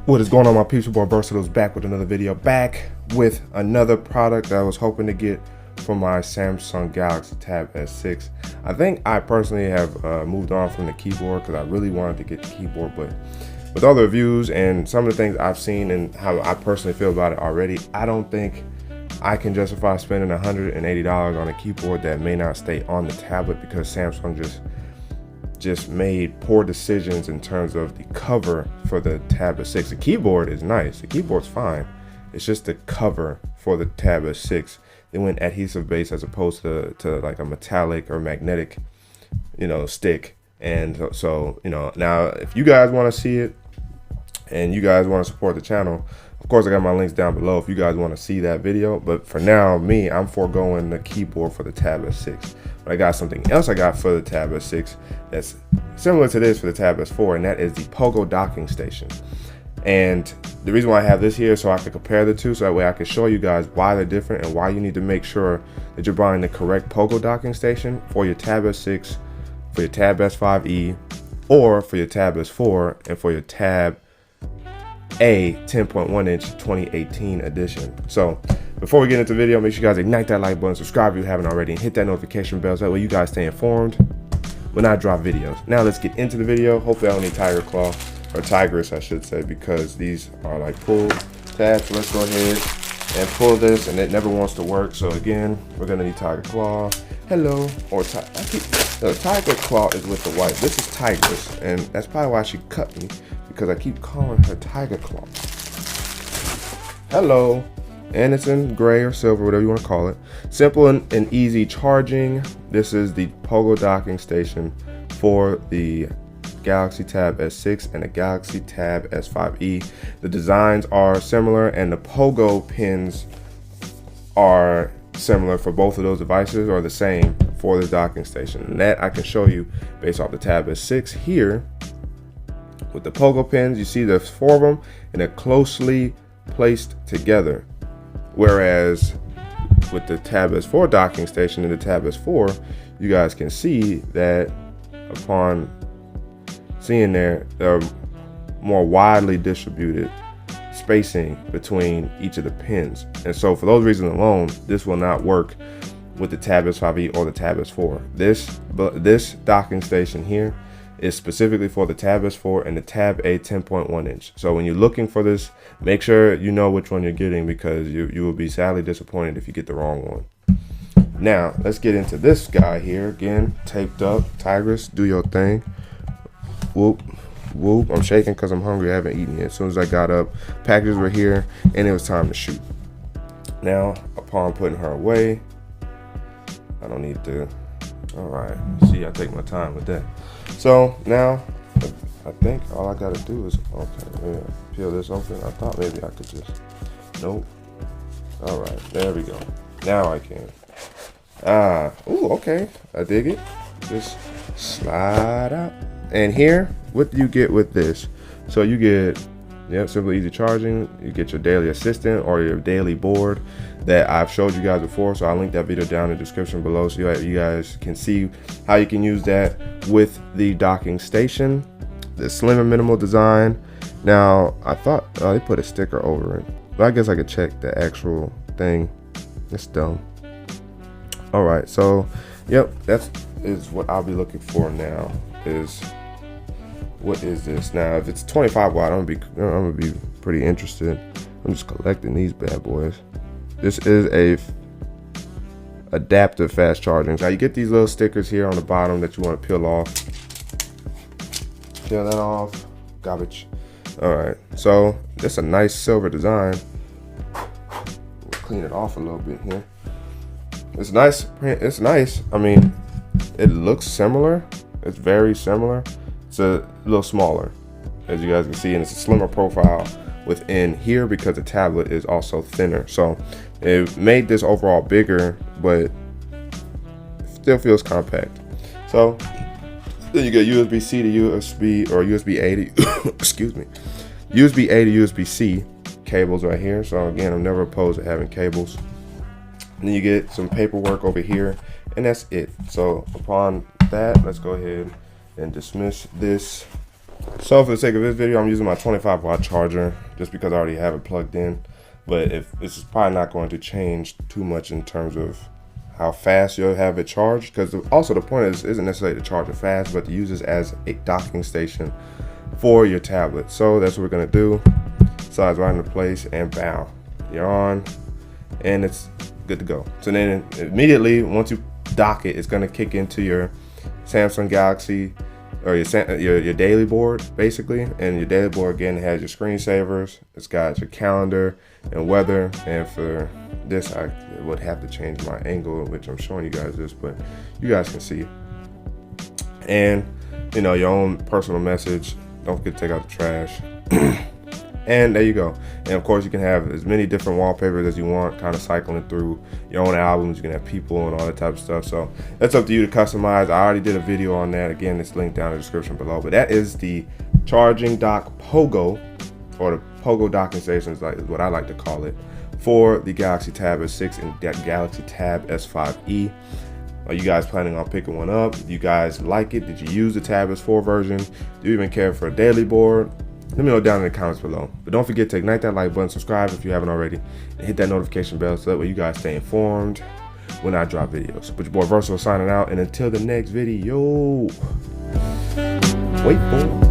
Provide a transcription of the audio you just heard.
What is going on, my peeps? Your boy Versatile's back with another video, back with another product that I was hoping to get from my Samsung Galaxy Tab S6. I think I personally have moved on from the keyboard because I really wanted to get the keyboard, but with all the reviews and some of the things I've seen and how I personally feel about it already, I don't think I can justify spending $180 on a keyboard that may not stay on the tablet, because Samsung just made poor decisions in terms of the cover for the Tab S6. The keyboard is nice, the keyboard's fine. It's just the cover for the Tab S6. They went adhesive base as opposed to like a metallic or magnetic, stick. And so, now if you guys want to see it and you guys want to support the channel, of course I got my links down below if you guys want to see that video. But for now, I'm foregoing the keyboard for the Tab S6. But I got something else I got for the Tab S6 that's similar to this for the Tab S4, and that is the POGO docking station. And the reason why I have this here is so I can compare the two, so that way I can show you guys why they're different and why you need to make sure that you're buying the correct POGO docking station for your Tab S6, for your Tab S5E, or for your Tab S4, and for your Tab A 10.1 inch 2018 edition. So before we get into the video, make sure you guys ignite that like button, subscribe if you haven't already, and hit that notification bell so that way you guys stay informed when I drop videos. Now let's get into the video. Hopefully I don't need Tiger Claw, or Tigress I should say, because these are like pull tabs. So let's go ahead and pull this, and it never wants to work. So again, we're gonna need Tiger Claw. Hello, or Tiger Claw is with the white. This is Tigress, and that's probably why she cut me, because I keep calling her Tiger Claw. Hello. And it's in gray or silver, whatever you want to call it. Simple and easy charging. This is the POGO docking station for the Galaxy Tab S6 and the Galaxy Tab S5E. The designs are similar, and the POGO pins are similar for both of those devices, or the same for the docking station. And that I can show you based off the Tab S6 here. With the POGO pins, you see there's 4 of them, and they're closely placed together. Whereas with the Tab S4 docking station and the Tab S4, you guys can see that upon seeing there are more widely distributed spacing between each of the pins. And so for those reasons alone, this will not work with the Tab S5E or the Tab S4. This docking station here is specifically for the Tab S4 and the Tab A 10.1 inch. So when you're looking for this, make sure you know which one you're getting, because you will be sadly disappointed if you get the wrong one. Now let's get into this guy here. Again, taped up. Tigress, do your thing. Whoop whoop. I'm shaking because I'm hungry. I haven't eaten yet. As soon as I got up, packages were here and it was time to shoot. Now upon putting her away, I don't need to, all right, see, I take my time with that. So now I think all I gotta do is, okay, peel this open. I thought maybe I could just, nope. All right, there we go. Now I can. Ooh, okay, I dig it. Just slide out. And here, what do you get with this? So you get, simple easy charging. You get your daily assistant or your daily board that I've showed you guys before. So I'll link that video down in the description below, so you guys can see how you can use that with the docking station. The slim and minimal design. Now I thought they put a sticker over it, but I guess I could check the actual thing. It's dumb. All right, so yep, that is what I'll be looking for now. Is what is this now? If it's 25 watt, I'm gonna be pretty interested. I'm just collecting these bad boys. This is a adaptive fast charging. Now you get these little stickers here on the bottom that you want to peel off. Peel that off. Garbage. All right. So that's a nice silver design. We'll clean it off a little bit here. It's nice. It's nice. I mean, it looks similar. It's very similar. It's a little smaller, as you guys can see, and it's a slimmer profile within here because the tablet is also thinner. So it made this overall bigger, but it still feels compact. So then you get USB-C to USB, or USB-A to excuse me, USB-A to USB-C cables right here. So again, I'm never opposed to having cables. And then you get some paperwork over here, and that's it. So upon that, let's go ahead and dismiss this So for the sake of this video, I'm using my 25-watt charger just because I already have it plugged in. But if this is probably not going to change too much in terms of how fast you'll have it charged, because also the point isn't necessarily to charge it fast, but to use this as a docking station for your tablet. So that's what we're gonna do. Slides right into place and bow. You're on, and it's good to go. So then immediately once you dock it, it's gonna kick into your Samsung Galaxy or your daily board basically. And your daily board again has your screensavers. It's got your calendar and weather. And for this, I would have to change my angle, which I'm showing you guys this, but you guys can see. And you know, your own personal message. Don't forget to take out the trash. And there you go. And of course you can have as many different wallpapers as you want, kind of cycling through your own albums. You can have people and all that type of stuff. So that's up to you to customize. I already did a video on that. Again, it's linked down in the description below. But that is the Charging Dock POGO, or the POGO docking station is what I like to call it, for the Galaxy Tab S6 and Galaxy Tab S5E. Are you guys planning on picking one up? Do you guys like it? Did you use the Tab S4 version? Do you even care for a daily board? Let me know down in the comments below. But don't forget to ignite that like button, subscribe if you haven't already, and hit that notification bell so that way you guys stay informed when I drop videos. But your boy Versal signing out, and until the next video, wait for it.